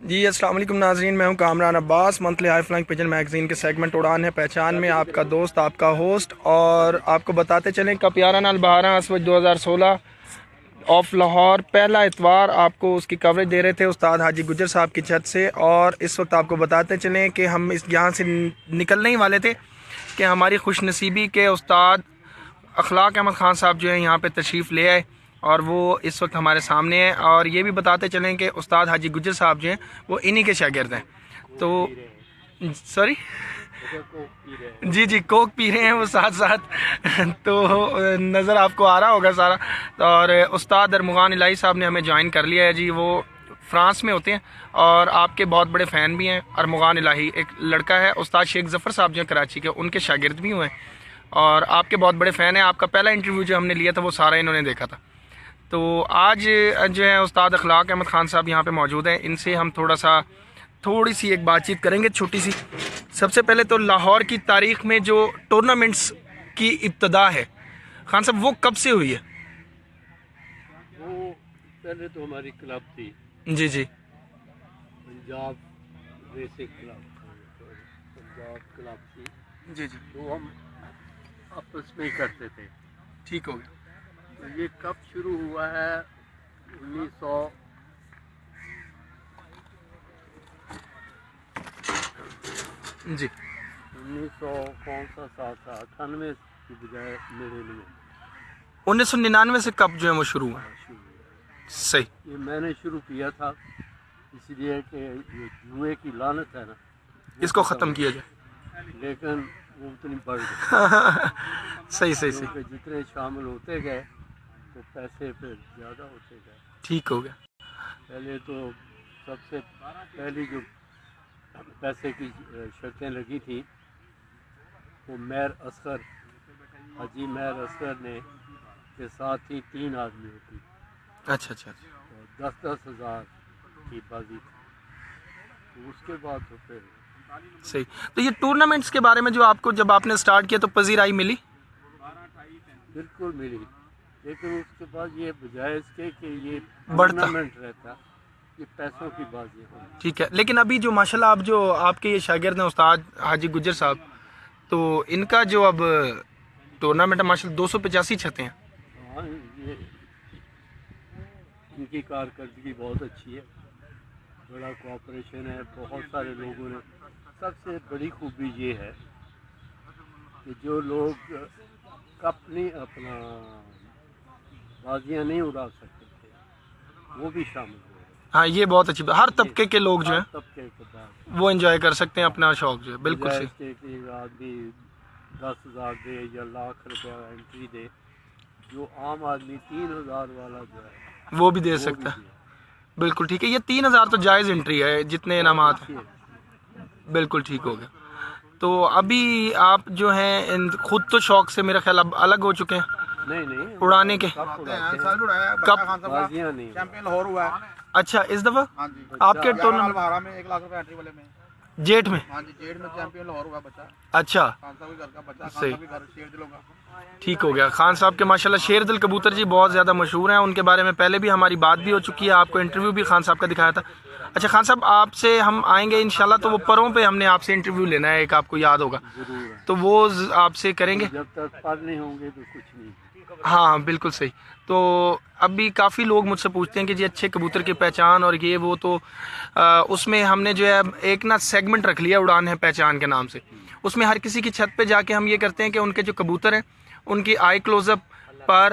جی السلام علیکم ناظرین، میں ہوں Kamran Abbas, monthly high flying pigeon magazine کے سیگمنٹ اڑان ہے پہچان میں آپ کا دوست، آپ کا ہوسٹ، اور آپ کو بتاتے چلیں کہ پیارا نال 12 اسود 2016 آف لاہور پہلا اتوار آپ کو اس کی کوریج دے رہے تھے استاد حاجی گجر صاحب کی چھت سے. اور اس وقت آپ کو بتاتے چلیں کہ ہم یہاں سے نکلنے ہی والے تھے کہ ہماری خوش نصیبی کے استاد اخلاق احمد خان صاحب جو ہیں یہاں پہ تشریف لے آئے اور وہ اس وقت ہمارے سامنے ہیں. اور یہ بھی بتاتے چلیں کہ استاد حاجی گجر صاحب جو ہیں وہ انہی کے شاگرد ہیں. تو سوری جی کوک پی رہے ہیں وہ ساتھ ساتھ تو نظر آپ کو آ رہا ہوگا سارا. اور استاد ارمغان الہی صاحب نے ہمیں جوائن کر لیا ہے جی. وہ فرانس میں ہوتے ہیں اور آپ کے بہت بڑے فین بھی ہیں. ارمغان الہی ایک لڑکا ہے، استاد شیخ ظفر صاحب جو ہیں کراچی کے، ان کے شاگرد بھی ہوئے ہیں اور آپ کے بہت بڑے فین ہیں. آپ کا پہلا انٹرویو جو ہم نے لیا تھا وہ سارا انہوں نے دیکھا تھا. تو آج جو ہے استاد اخلاق احمد خان صاحب یہاں پہ موجود ہیں. ان سے ہم تھوڑی سی ایک بات چیت کریں گے چھوٹی سی. سب سے پہلے تو لاہور کی تاریخ میں جو ٹورنامنٹس کی ابتدا ہے خان صاحب وہ کب سے ہوئی ہے؟ وہ پہلے تو ہماری کلب تھی جی Punjab racing club, Punjab club تھی جی تو ہم آپس میں ہی کرتے تھے. ٹھیک ہو گیا. تو یہ کب شروع ہوا ہے؟ 1900 جی 1900 کون سا سال تھا؟ 98 کی بجائے میرے لیے 1999 سے کب جو ہے وہ شروع ہوا؟ شروع ہوا. صحیح. یہ میں نے شروع کیا تھا اس لیے کہ یہ جوئے کی لعنت ہے نا، اس کو ختم کیا جائے. لیکن وہ اتنی بڑھ گئی صحیح کیونکہ جتنے شامل ہوتے گئے تو پیسے پھر زیادہ ہوتے گئے. ٹھیک ہو گیا. پہلے تو سب سے پہلی جو پیسے کی شرطیں لگی تھیں وہ میر اصغر، حاجی میر اصغر نے کے ساتھ ہی 3 آدمی ہوتی. اچھا 10 ہزار کی بازی تھی. تو اس کے بعد تو پھر صحیح. تو یہ ٹورنامنٹس کے بارے میں جو آپ کو جب آپ نے سٹارٹ کیا تو پذیرائی ملی؟ بالکل ملی، لیکن اس کے بعد یہ بجائے اس کے کہ یہ بڑھتا ٹورنامنٹ رہتا یہ پیسوں کی بازی ہوئی. ٹھیک ہے. لیکن ابھی جو ماشاءاللہ اب جو آپ کے یہ شاگرد ہیں استاد حاجی گجر صاحب، تو ان کا جو اب ٹورنامنٹ ہے ماشاءاللہ 285 چھتیں ہیں. ہاں یہ ان کی کارکردگی بہت اچھی ہے، بڑا کوآپریشن ہے بہت سارے لوگوں نے. سب سے بڑی خوبی یہ ہے کہ جو لوگ کپ نہیں اپنا بازیاں نہیں اڑا سکتے تھے وہ بھی شامل ہوئے. ہاں یہ بہت اچھی بات. ہر طبقے کے لوگ جو ہیں طبقے کے بعد وہ انجوائے کر سکتے ہیں اپنا شوق جو ہے. بالکل بجائے صحیح. اس کے کہ آدمی 10,000 دے یا لاکھ روپیہ انٹری دے، جو عام آدمی 3,000 والا جو ہے وہ بھی دے سکتا ہے. بالکل ٹھیک ہے. یہ 3,000 تو جائز انٹری ہے جتنے انعامات ہیں. بالکل ٹھیک ہو گیا. تو ابھی آپ جو ہیں خود تو شوق سے میرا خیال اب الگ ہو چکے ہیں نہیں اڑانے کے. کپ بازیاں نہیں. چیمپئن لاہور ہوا ہے. اچھا اس دفعہ ہاں جی آپ کے ٹورنامنٹ 12 میں 1 لاکھ روپے انٹری والے میں. جیٹ میں؟ ہاں جی جیٹ میں چیمپئن لاہور ہوا بچہ. اچھا خان صاحب کے گھر کا بچہ، خان صحیح. صاحب کے گھر شیر دلوں کا. ٹھیک ہو گیا. خان صاحب کے ماشاءاللہ شیر دل کبوتر جی بہت زیادہ مشہور ہیں. ان کے بارے میں پہلے بھی ہماری بات بھی ہو چکی ہے، آپ کو انٹرویو بھی خان صاحب کا دکھایا تھا. اچھا خان صاحب آپ سے ہم آئیں گے انشاءاللہ تو وہ پروں پہ ہم نے آپ سے انٹرویو لینا ہے، ایک آپ کو یاد ہوگا ضرور ہے. تو وہ آپ سے کریں گے. جب تک پر نہیں ہوں گے تو کچھ نہیں. ہاں بالکل صحیح. تو اب بھی کافی لوگ مجھ سے پوچھتے ہیں کہ جی اچھے کبوتر کی پہچان اور یہ وہ، تو اس میں ہم نے جو ہے ایک نا سیگمنٹ رکھ لیا اڑان ہے پہچان کے نام سے. اس میں ہر کسی کی چھت پہ جا کے ہم یہ کرتے ہیں کہ ان کے جو کبوتر ہیں ان کی آئی کلوز اپ، پر،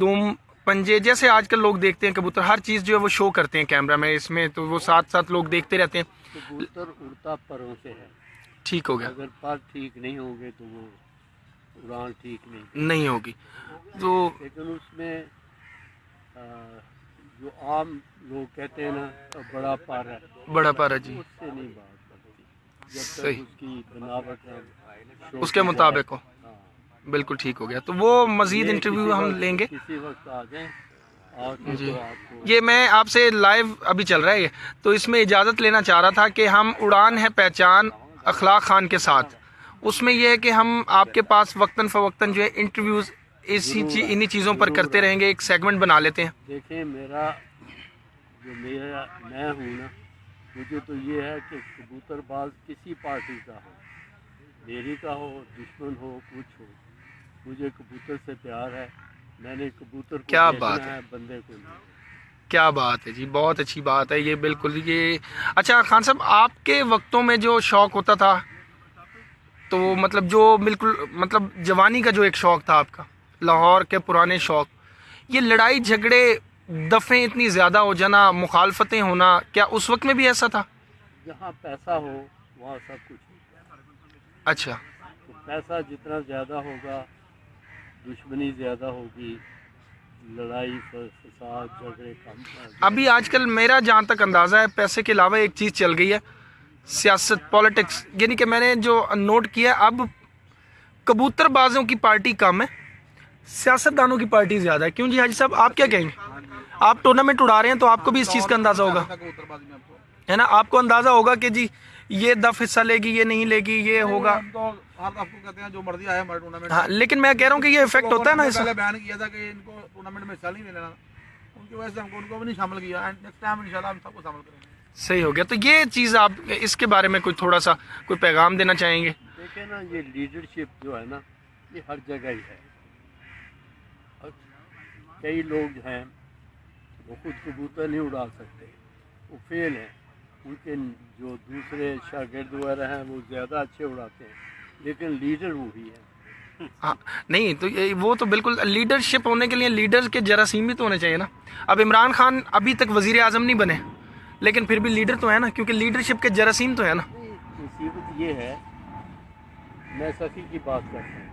دم، پنجے، جیسے آج کل لوگ دیکھتے ہیں کبوتر ہر چیز جو ہے وہ شو کرتے ہیں کیمرہ میں اس میں، تو وہ ساتھ لوگ دیکھتے رہتے ہیں. کبوتر اڑتا پروں سے ہے. ٹھیک ہو گیا. اگر پر ٹھیک نہیں ہوں گے تو وہ اڑان ٹھیک نہیں ہوگی. تو لیکن اس میں جو عام لوگ کہتے ہیں نا بڑا پر ہے، بڑا پارا جی اس سے نہیں بات بنتی جب تک صحیح اس کی بناوٹ ہے اس کے مطابق ہو. بالکل ٹھیک ہو گیا. تو وہ مزید انٹرویو ہم لیں گے کسی وقت آ جائیں. آ جی. تو آپ کو یہ میں آپ سے لائیو ابھی چل رہا ہے تو اس میں اجازت لینا چاہ رہا تھا کہ ہم اڑان ہے پہچان اخلاق خان کے ساتھ، اس میں یہ ہے کہ ہم آپ کے پاس وقتاً فوقتاً جو ہے انٹرویوز انہی چیزوں پر کرتے رہیں گے. ایک سیگمنٹ بنا لیتے ہیں. دیکھیں میں ہوں نا، مجھے تو یہ ہے کہ کبوتر باز کسی پارٹی کا ہو، میری کا ہو، دشمن ہو، کچھ ہو، مجھے کبوتر سے پیار ہے. میں نے کبوتر کو کیا دیکھنا بات ہے، ہے، بندے کو نہیں. کیا بات ہے جی، بہت اچھی بات ہے یہ، بالکل یہ. اچھا خان صاحب، آپ کے وقتوں میں جو شوق ہوتا تھا تو مطلب جو بالکل مطلب جوانی کا جو ایک شوق تھا آپ کا، لاہور کے پرانے شوق، یہ لڑائی جھگڑے، دفعیں اتنی زیادہ ہو جانا، مخالفتیں ہونا، کیا اس وقت میں بھی ایسا تھا؟ جہاں پیسہ ہو وہاں سب کچھ ہوتا ہے. اچھا. تو پیسہ جتنا زیادہ ہوگا دشمنی زیادہ ہوگی، لڑائی فساد جھگڑے کم. ابھی آج کل میرا جہاں تک اندازہ ہے، پیسے کے علاوہ ایک چیز چل گئی ہے، سیاست، پولیٹکس. یعنی کہ میں نے جو نوٹ کیا ہے، اب کبوتر بازوں کی پارٹی کم ہے، سیاست دانوں کی پارٹی زیادہ ہے. کیوں جی حاجی صاحب، آپ کیا کہیں گے؟ آپ ٹورنامنٹ اڑا رہے ہیں تو آپ کو بھی اس چیز کا اندازہ ہوگا، کبوتر بازی میں اب تو ہے نا؟ آپ کو اندازہ ہوگا کہ جی یہ دف حصہ لے گی، یہ نہیں لے گی، یہ ہوگا. ہم تو ہر دفعہ کو کہتے ہیں جو مرضی آئے ہمارے ٹورنامنٹ ہاں، لیکن میں کہہ رہا ہوں کہ یہ افیکٹ ہوتا ہے نا اس پہلے بیان کیا تھا کہ ان کو ٹورنامنٹ میں حصہ نہیں لینا، ان کی وجہ سے ہم کو ان کو بھی نہیں شامل کیا. اینڈ نیکسٹ ٹائم انشاءاللہ ہم سب کو شامل کریں گے. صحیح ہو گیا. تو یہ چیز آپ اس کے بارے میں کوئی تھوڑا سا کوئی پیغام دینا چاہیں گے؟ دیکھیں نا، یہ لیڈرشپ جو ہے نا، یہ ہر جگہ ہی ہے. اور کئی لوگ ہیں وہ خود کبوتر نہیں اڑا سکتے، وہ فیل ہیں. ان کے جو دوسرے شاگرد وغیرہ ہیں وہ زیادہ اچھے اڑاتے ہیں، لیکن لیڈر وہی ہے. ہاں نہیں تو وہ تو بالکل، لیڈرشپ ہونے کے لیے لیڈر کے جراثیم بھی تو ہونے چاہیے نا. اب عمران خان ابھی تک وزیر اعظم نہیں بنے، لیکن پھر بھی لیڈر تو ہے نا، کیونکہ لیڈرشپ کے جراثیم تو ہے نا. مصیبت یہ ہے، میں سخی کی بات کرتا ہوں،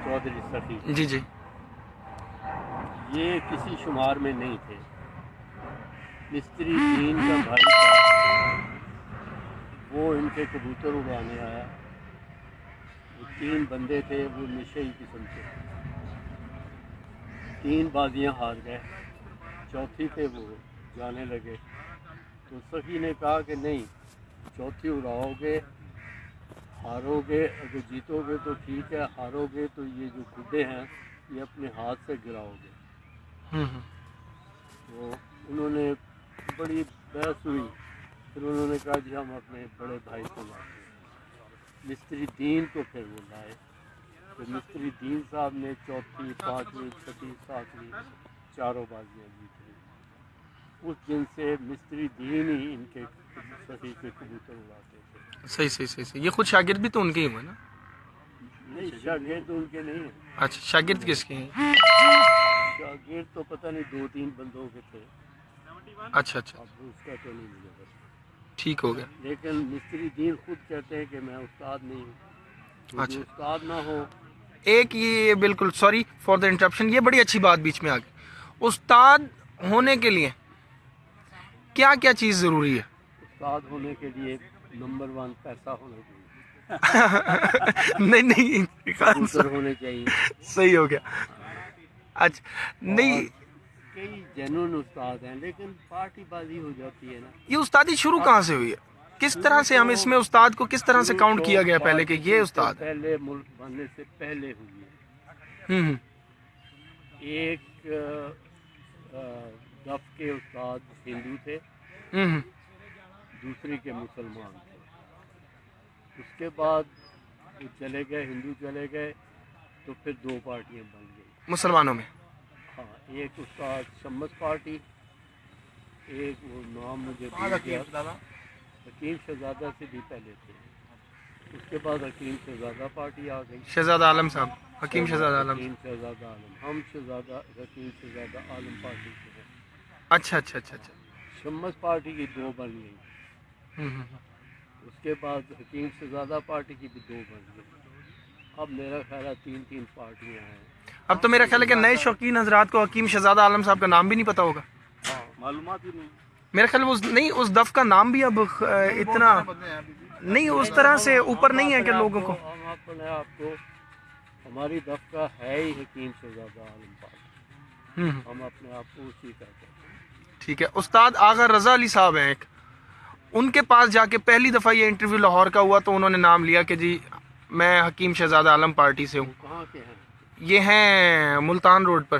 چودھری سخی، جی جی. یہ کسی شمار میں نہیں تھے. مستری دین کا بھائی تھا، وہ ان کے کبوتر اڑانے آیا. وہ 3 بندے تھے، وہ نشئی قسم کے، 3 بازیاں ہار گئے، چوتھی پہ وہ جانے لگے. تو سخی نے کہا کہ نہیں، چوتھی اڑاؤ گے، ہارو گے، اگر جیتو گے تو ٹھیک ہے، ہارو گے تو یہ جو گڈے ہیں یہ اپنے ہاتھ سے گراؤ گے. تو انہوں نے بڑی بحث ہوئی، پھر انہوں نے کہا جی ہم اپنے بڑے بھائی کو لاتے ہیں. مستری دین کو پھر وہ لائے. پھر مستری دین صاحب نے چوتھی، 5ویں، 6، 7ویں 4 بازیاں جیت لی. اس دن سے مستری دین ہی ان کے سخی کے کبوتر اڑاتے تھے. صحیح. یہ خود شاگرد بھی تو ان کے ہی ہوئے نا؟ نہیں، شاگرد ان کے نہیں ہیں. اچھا، شاگرد کس کے ہیں؟ شاگرد تو پتہ نہیں 2-3 بندوں کے تھے. اچھا. اب اس کا تو نہیں مجھے پتا. ٹھیک ہو گیا. لیکن مستری دین خود کہتے ہیں کہ میں استاد نہیں ہوں. تو اچھا. جو استاد نہ ہو، ایک یہ بالکل سوری فار دا انٹرپشن، یہ بڑی اچھی بات بیچ میں آ گئی. استاد ہونے کے لیے کیا کیا چیز ضروری ہے؟ استاد ہونے کے لیے نمبر 1 پیسہ ہونا چاہیے، نہیں کبوتر ہونے چاہیے. صحیح ہو گیا. اچھا نہیں، اور کئی جنون استاد ہیں، لیکن پارٹی بازی ہو جاتی ہے نا. یہ استادی شروع کہاں سے ہوئی ہے؟ کس طرح سے ہم اس میں استاد کو کس طرح سے کاؤنٹ کیا گیا پہلے کہ یہ استاد ہے؟ پہلے ملک بننے سے پہلے ہوئی ہے. ہوں. ایک دف کے استاد ہندو تھے، ہوں. دوسری کے مسلمان تھے. اس کے بعد وہ چلے گئے، ہندو چلے گئے، تو پھر 2 پارٹیاں بن گئی مسلمانوں میں. ہاں، ایک استاد شمس پارٹی، ایک وہ نام مجھے کہاں بھول رکھی گیا، ہے دادا؟ حکیم شہزادہ سے بھی پہلے تھے. اس کے بعد حکیم شہزادہ پارٹی آ گئی. شہزادہ عالم صاحب، حکیم شہزادہ عالم. حکیم شہزادہ عالم، ہم حکیم شہزادہ عالم پارٹی سے ہیں. اچھا. شمس پارٹی کی 2 بن گئی. ہوں. اس کے بعد حکیم شہزادہ پارٹی کی بھی 2 بن گئی. اب میرا خیال ہے 3 پارٹیاں ہیں. اب تو میرا خیال ہے کہ نئے شوقین حضرات کو حکیم شہزادہ عالم صاحب کا نام بھی نہیں پتا ہوگا. ہاں، معلومات ہی نہیں. میرا خیال نہیں، اس دف کا نام بھی اب اتنا نہیں اس طرح سے اوپر نہیں ہے کہ لوگوں کو. ہم اپنے آپ کو، ہماری دف کا ہے ہی حکیم شہزادہ عالم پارٹی. ہم اپنے آپ کو اسی کہتے ہیں. ٹھیک ہے. استاد آغا رضا علی صاحب ہیں ایک، ان کے پاس جا کے پہلی دفعہ یہ انٹرویو لاہور کا ہوا تو انہوں نے نام لیا کہ جی میں حکیم شہزادہ عالم پارٹی سے ہوں. وہ کہاں کے ہیں؟ یہ ہیں ملتان روڈ پر،